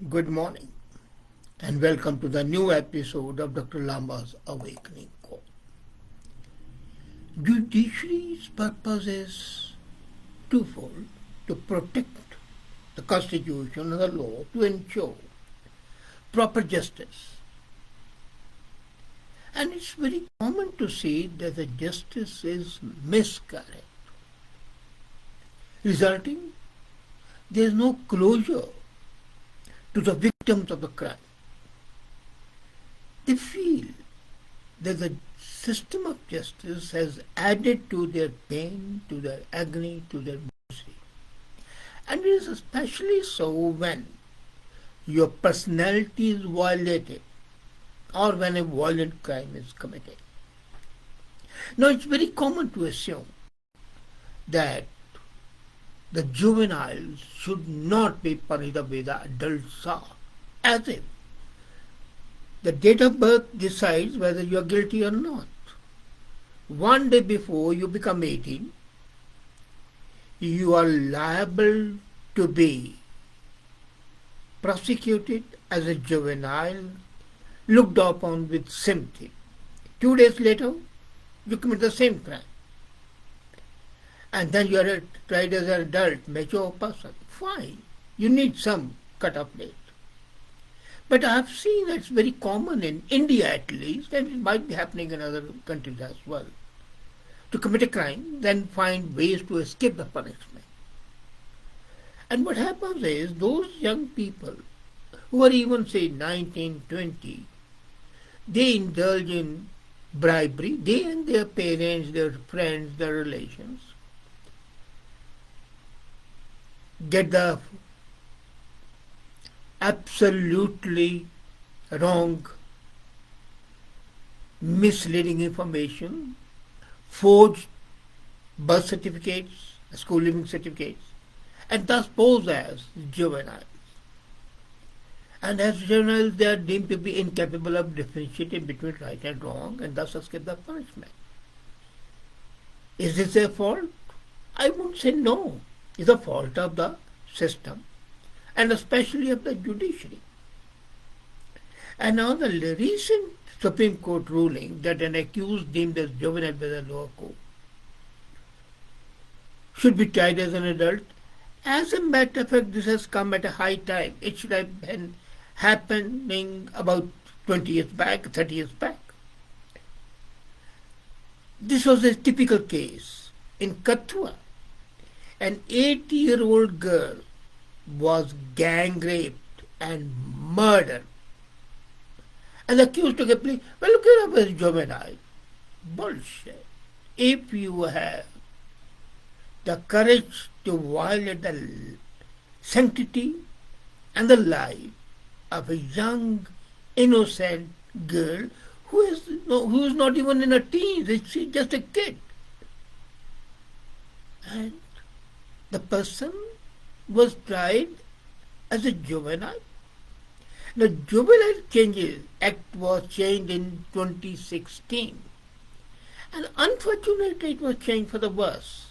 Good morning and welcome to the new episode of Dr. Lamba's Awakening Call. Judiciary's purpose is twofold: to protect the Constitution and the law, to ensure proper justice. And it's very common to see that the justice is miscarried, resulting there is no closure to the victims of the crime. They feel that the system of justice has added to their pain, to their agony, to their misery. And it is especially so when your personality is violated or when a violent crime is committed. Now, it's very common to assume that the juveniles should not be punished the way the adults are, as if the date of birth decides whether you are guilty or not. One day before you become 18, you are liable to be prosecuted as a juvenile, looked upon with sympathy. 2 days later, you commit the same crime. And then you are tried as an adult, mature person. Fine. You need some cut-off date. But I have seen that's very common in India at least, and it might be happening in other countries as well. To commit a crime, then find ways to escape the punishment. And what happens is those young people who are even say 19, 20, they indulge in bribery, they and their parents, their friends, their relations, get the absolutely wrong, misleading information, forged birth certificates, school leaving certificates, and thus pose as juveniles. And as juveniles, they are deemed to be incapable of differentiating between right and wrong, and thus escape the punishment. Is this their fault? I won't say no. It's a fault of the system, and especially of the judiciary. And now the recent Supreme Court ruling that an accused deemed as juvenile by the lower court should be tried as an adult, as a matter of fact, this has come at a high time. It should have been happening about 20 years back, 30 years back. This was a typical case. In Kathua, an 8-year-old girl was gang raped and murdered. And the accused took a plea, well, look it up as juvenile. Bullshit. If you have the courage to violate the sanctity and the life of a young, innocent girl who is not even in her teens, she's just a kid. And the person was tried as a juvenile. The Juvenile Changes Act was changed in 2016. And unfortunately, it was changed for the worse.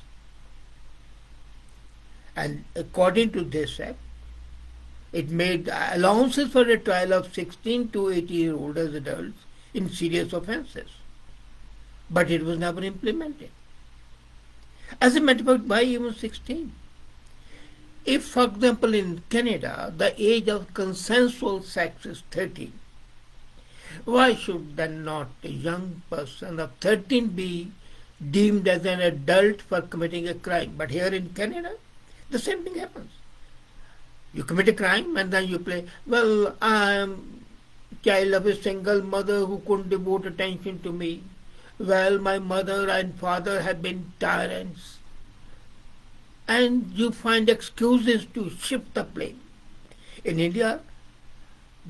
And according to this act, it made allowances for a trial of 16 to 18-year-old as adults in serious offences. But it was never implemented. As a matter of fact, why even 16? If, for example, in Canada, the age of consensual sex is 13, why should then not a young person of 13 be deemed as an adult for committing a crime? But here in Canada, the same thing happens. You commit a crime and then you play, well, I am child of a single mother who couldn't devote attention to me. Well, my mother and father have been tyrants. And you find excuses to shift the blame. In India,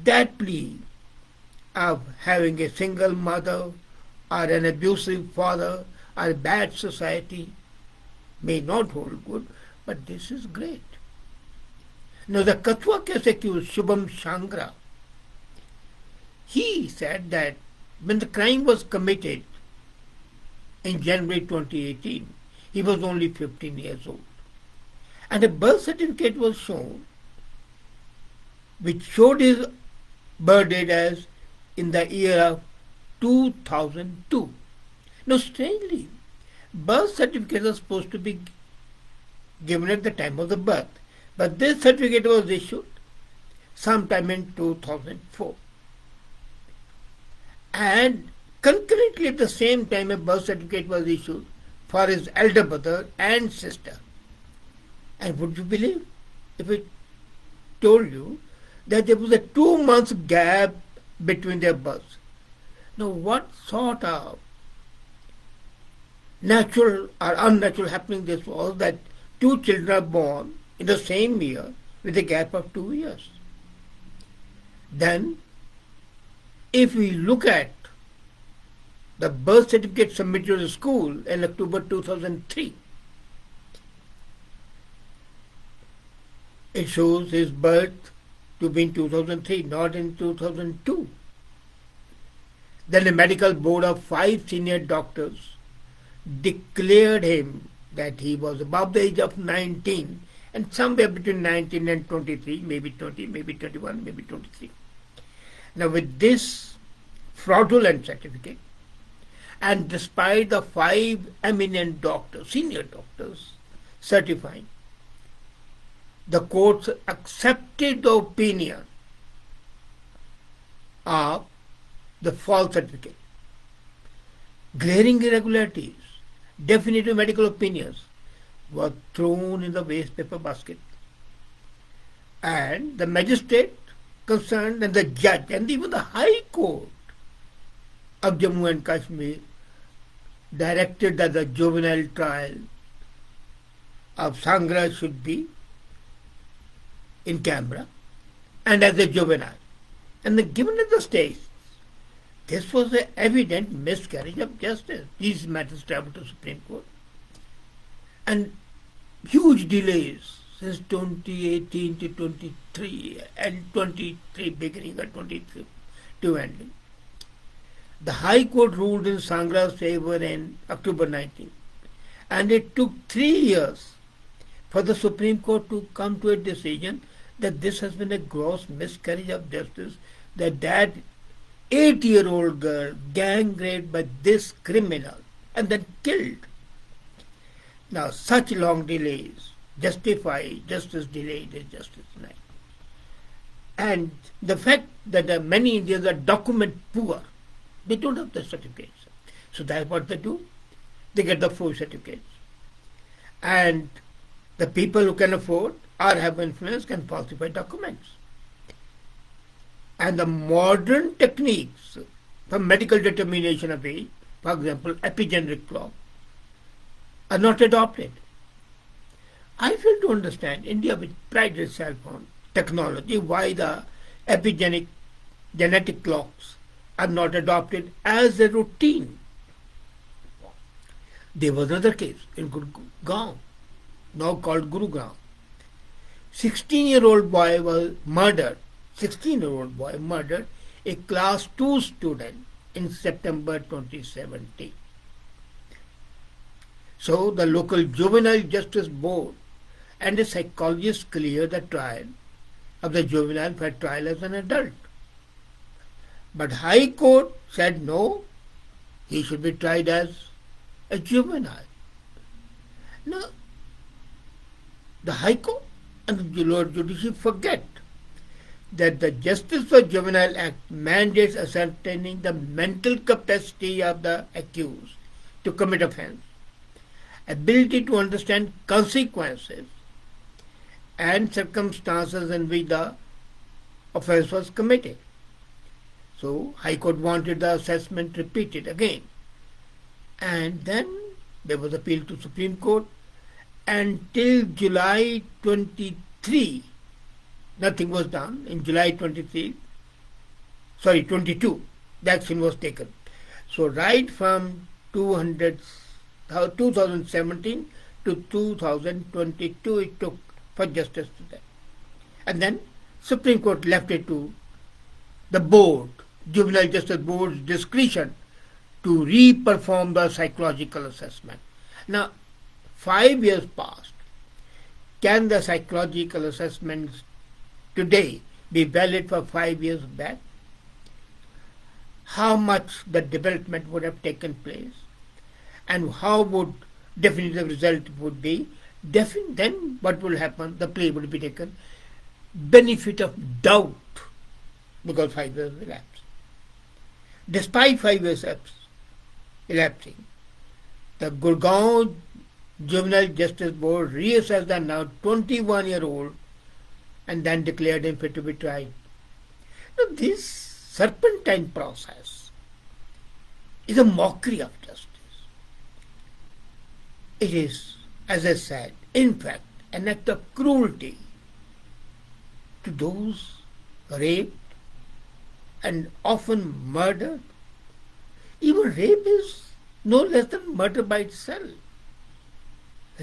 that plea of having a single mother or an abusive father or a bad society may not hold good, but this is great. Now the Kathua case accused Shubham Shangra, he said that when the crime was committed in January 2018, he was only 15 years old. And a birth certificate was shown which showed his birth date as in the year of 2002. Now, strangely, birth certificates are supposed to be given at the time of the birth, but this certificate was issued sometime in 2004. And concurrently at the same time, a birth certificate was issued for his elder brother and sister. And would you believe if I told you that there was a 2 month gap between their births? Now, what sort of natural or unnatural happening this was that two children are born in the same year with a gap of 2 years? Then, if we look at the birth certificate submitted to the school in October 2003, it shows his birth to be in 2003, not in 2002. Then a medical board of 5 senior doctors declared him that he was above the age of 19 and somewhere between 19 and 23, maybe 20, maybe 21, maybe 23. Now with this fraudulent certificate, and despite the 5 eminent doctors, senior doctors, certifying, the courts accepted the opinion of the false certificate. Glaring irregularities, definitive medical opinions were thrown in the waste paper basket. And the magistrate concerned and the judge and even the High Court of Jammu and Kashmir directed that the juvenile trial of Sangra should be in camera and as a juvenile. And then given at the stage, this was an evident miscarriage of justice. These matters traveled to Supreme Court. And huge delays since 2018 to 23 and 23 beginning of 22 ending. The High Court ruled in Sangra's favor in October 19, and it took 3 years for the Supreme Court to come to a decision that this has been a gross miscarriage of justice, that 8-year-old girl gang raped by this criminal and then killed. Now, such long delays justify justice delayed is justice denied. And the fact that many Indians are document poor, they don't have the certificates. So that's what they do. They get the full certificates. And the people who can afford or have influence can falsify documents. And the modern techniques for medical determination of age, for example, epigenetic clock, are not adopted. I fail to understand India, which prides itself on technology, why the genetic clocks are not adopted as a routine. There was another case in Gurgaon, now called Gurugram. 16-year-old boy was murdered. 16-year-old boy murdered a class 2 student in September 2017. So the local juvenile justice board and a psychologist cleared the trial of the juvenile for trial as an adult. But High Court said no, he should be tried as a juvenile. Now, the High Court and the Lord Judiciary forget that the Justice for Juvenile Act mandates ascertaining the mental capacity of the accused to commit offence, ability to understand consequences and circumstances in which the offence was committed. So High Court wanted the assessment repeated again. And then there was appeal to Supreme Court. Until July 23, nothing was done. In July 22, the action was taken. So right from 2017 to 2022, it took for justice to that. And then Supreme Court left it to the board, Juvenile Justice Board's discretion to re-perform the psychological assessment. Now, 5 years passed. Can the psychological assessments today be valid for 5 years back, how much the development would have taken place, and how would definitive result would be, then what will happen? The play will be taken benefit of doubt because 5 years elapsed. Despite 5 years elapsing, the Gurgaon Juvenile Justice Board reassessed the now 21-year-old and then declared him fit to be tried. Now, this serpentine process is a mockery of justice. It is, as I said, in fact, an act of cruelty to those raped and often murdered. Even rape is no less than murder by itself.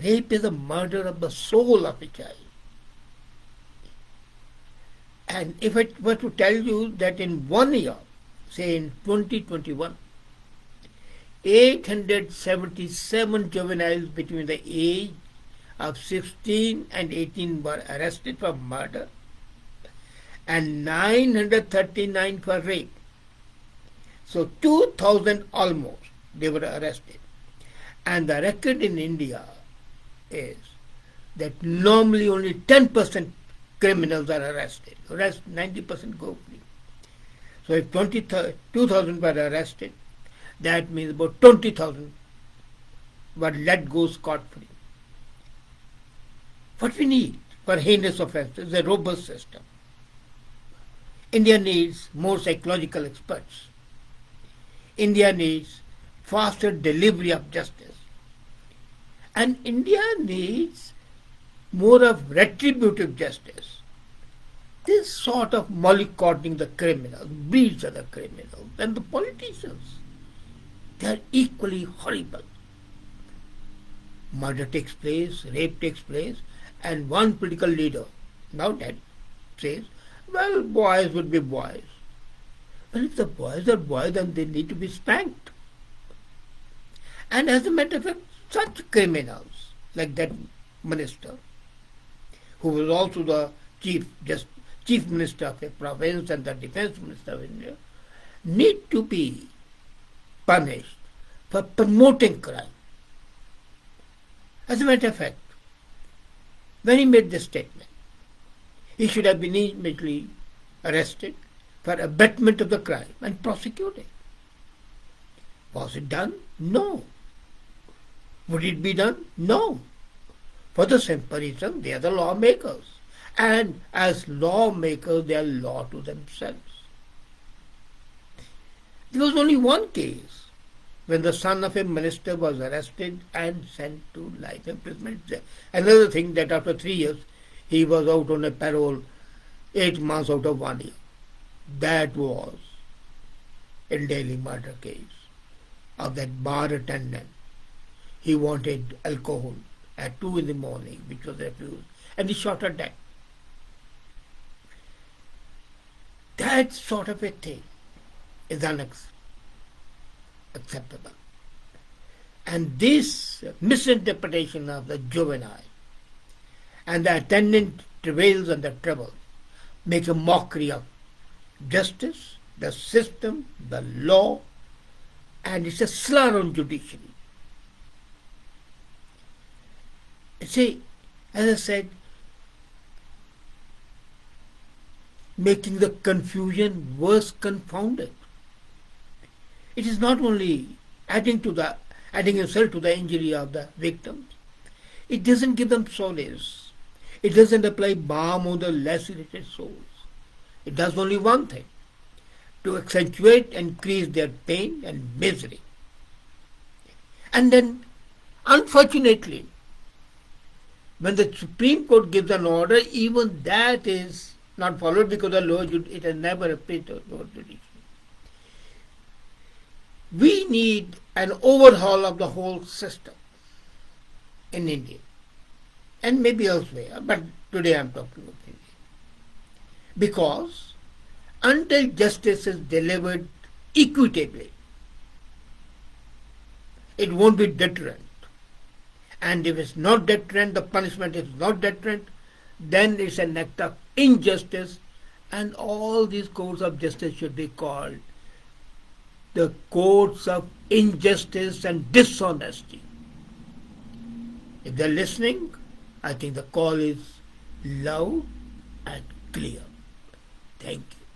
Rape is a murder of the soul of a child. And if I were to tell you that in 1 year, say in 2021, 877 juveniles between the age of 16 and 18 were arrested for murder and 939 for rape. So 2,000 almost they were arrested. And the record in India is that normally only 10% criminals are arrested. The rest 90% go free. So if 2,000 were arrested, that means about 20,000 were let go scot-free. What we need for heinous offences is a robust system. India needs more psychological experts. India needs faster delivery of justice. And India needs more of retributive justice. This sort of mollycoddling the criminals breeds other criminals. And the politicians, they are equally horrible. Murder takes place, rape takes place, and one political leader, now dead, says, well, boys would be boys. Well, if the boys are boys, then they need to be spanked. And as a matter of fact, such criminals, like that minister, who was also the chief minister of a province and the defense minister of India, need to be punished for promoting crime. As a matter of fact, when he made this statement, he should have been immediately arrested for abetment of the crime and prosecuted. Was it done? No. Would it be done? No. For the simple reason, they are the lawmakers. And as lawmakers, they are law to themselves. There was only one case when the son of a minister was arrested and sent to life imprisonment. Another thing that after 3 years, he was out on a parole 8 months out of 1 year. That was a Delhi murder case of that bar attendant. He wanted alcohol at 2 in the morning, which was refused, and he shot her dead. That sort of a thing is unacceptable. And this misinterpretation of the juvenile and the attendant travails and the troubles make a mockery of justice, the system, the law, and it's a slur on judiciary. See, as I said, making the confusion worse confounded. It is not only adding insult to the injury of the victims, it doesn't give them solace. It doesn't apply balm on the lacerated souls. It does only one thing, to accentuate and increase their pain and misery. And then, unfortunately, when the Supreme Court gives an order, even that is not followed because it has never appealed to the lower judiciary. We need an overhaul of the whole system in India and maybe elsewhere, but today I am talking about India. Because until justice is delivered equitably, it won't be deterrent. And if it's not deterrent, the punishment is not deterrent, then it's an act of injustice And all these courts of justice should be called the courts of injustice and dishonesty. If they're listening, I think the call is loud and clear. Thank you.